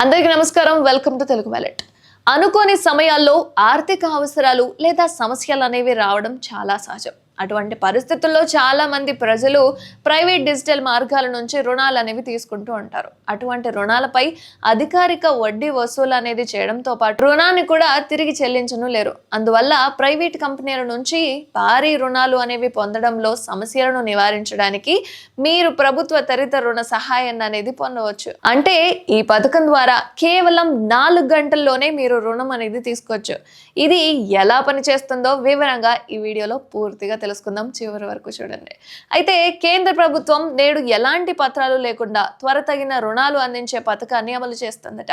అందరికీ నమస్కారం. Welcome to Telugu wallet. అనుకోని సమయాల్లో ఆర్థిక అవసరాలు లేదా సమస్యలు అనేవి రావడం చాలా సహజం. అటువంటి పరిస్థితుల్లో చాలా మంది ప్రజలు ప్రైవేట్ డిజిటల్ మార్గాల నుంచి రుణాలు అనేవి తీసుకుంటూ ఉంటారు. అటువంటి రుణాలపై అధికారిక వడ్డీ వసూలు అనేది చేయడంతో పాటు రుణాన్ని కూడా తిరిగి చెల్లించను లేరు. అందువల్ల ప్రైవేట్ కంపెనీల నుంచి భారీ రుణాలు అనేవి పొందడంలో సమస్యలను నివారించడానికి మీరు ప్రభుత్వ తరిత రుణ సహాయాన్ని అనేది పొందవచ్చు. అంటే ఈ పథకం ద్వారా కేవలం 4 గంటల్లోనే మీరు రుణం అనేది తీసుకోవచ్చు. ఇది ఎలా పనిచేస్తుందో వివరంగా ఈ వీడియోలో పూర్తిగా తెలుసుకుందాం. చివరి వరకు చూడండి. అయితే కేంద్ర ప్రభుత్వం నేడు ఎలాంటి పత్రాలు లేకుండా త్వరతగిన రుణాలు అందించే పథకాన్ని అమలు చేస్తుందట.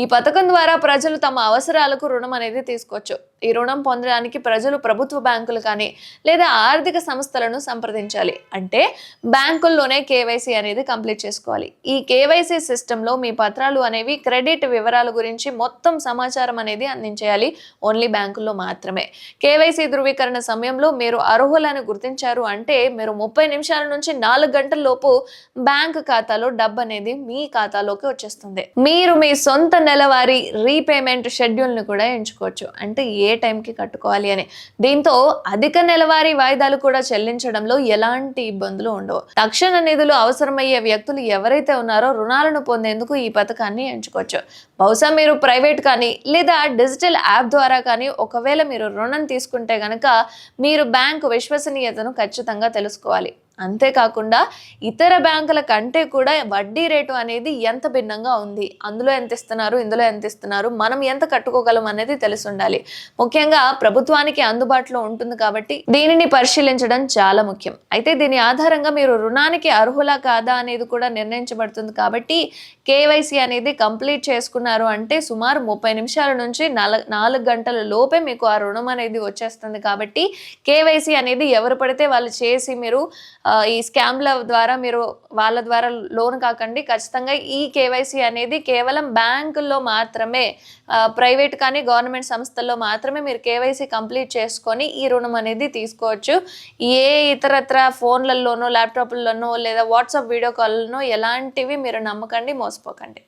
ఈ పథకం ద్వారా ప్రజలు తమ అవసరాలకు రుణం అనేది తీసుకోవచ్చు. ఈ రుణం పొందడానికి ప్రజలు ప్రభుత్వ బ్యాంకులు కానీ లేదా ఆర్థిక సంస్థలను సంప్రదించాలి. అంటే బ్యాంకుల్లోనే కేవైసీ అనేది కంప్లీట్ చేసుకోవాలి. ఈ కేవైసీ సిస్టంలో మీ పత్రాలు అనేవి క్రెడిట్ వివరాల గురించి మొత్తం సమాచారం అనేది అందించేయాలి. ఓన్లీ బ్యాంకుల్లో మాత్రమే. కేవైసీ ధృవీకరణ సమయంలో మీరు అర్హులను గుర్తించారు అంటే మీరు 30 నిమిషాల నుంచి 4 గంటల లోపు బ్యాంక్ ఖాతాలో డబ్బు అనేది మీ ఖాతాలోకి వచ్చేస్తుంది. మీరు మీ సొంత నెలవారీ రీపేమెంట్ షెడ్యూల్ ని కూడా ఎంచుకోవచ్చు. అంటే ఏ టైంకి కట్టుకోవాలి అని. దీంతో అధిక నెలవారీ వాయిదాలు కూడా చెల్లించడంలో ఎలాంటి ఇబ్బందులు ఉండవు. తక్షణ నిధులు అవసరమయ్యే వ్యక్తులు ఎవరైతే ఉన్నారో రుణాలను పొందేందుకు ఈ పథకాన్ని ఎంచుకోవచ్చు. బహుశా మీరు ప్రైవేట్ కానీ లేదా డిజిటల్ యాప్ ద్వారా కానీ ఒకవేళ మీరు రుణం తీసుకుంటే గనక మీరు బ్యాంకు విశ్వసనీయతను ఖచ్చితంగా తెలుసుకోవాలి. అంతేకాకుండా ఇతర బ్యాంకుల కంటే కూడా వడ్డీ రేటు అనేది ఎంత భిన్నంగా ఉంది, అందులో ఎంత ఇస్తున్నారు, ఇందులో ఎంత ఇస్తున్నారు, మనం ఎంత కట్టుకోగలం అనేది తెలిసి ఉండాలి. ముఖ్యంగా ప్రభుత్వానికి అందుబాటులో ఉంటుంది కాబట్టి దీనిని పరిశీలించడం చాలా ముఖ్యం. అయితే దీని ఆధారంగా మీరు రుణానికి అర్హులా కాదా అనేది కూడా నిర్ణయించబడుతుంది. కాబట్టి కేవైసీ అనేది కంప్లీట్ చేసుకున్నారు అంటే సుమారు 30 నిమిషాల నుంచి 4 గంటల లోపే మీకు ఆ రుణం అనేది వచ్చేస్తుంది. కాబట్టి కేవైసీ అనేది ఎవరు పడితే వాళ్ళు చేసి మీరు ఈ స్కామ్ల ద్వారా మీరు వాళ్ళ ద్వారా లోన్ కాకండి. ఖచ్చితంగా ఈ కేవైసీ అనేది కేవలం బ్యాంకుల్లో మాత్రమే, ప్రైవేట్ కానీ గవర్నమెంట్ సంస్థల్లో మాత్రమే మీరు కేవైసీ కంప్లీట్ చేసుకొని ఈ రుణం అనేది తీసుకోవచ్చు. ఏ ఇతరత్ర ఫోన్లలోనో ల్యాప్టాప్లలోనో లేదా వాట్సాప్ వీడియో కాల్లోనో ఎలాంటివి మీరు నమ్మకండి, మోసపోకండి.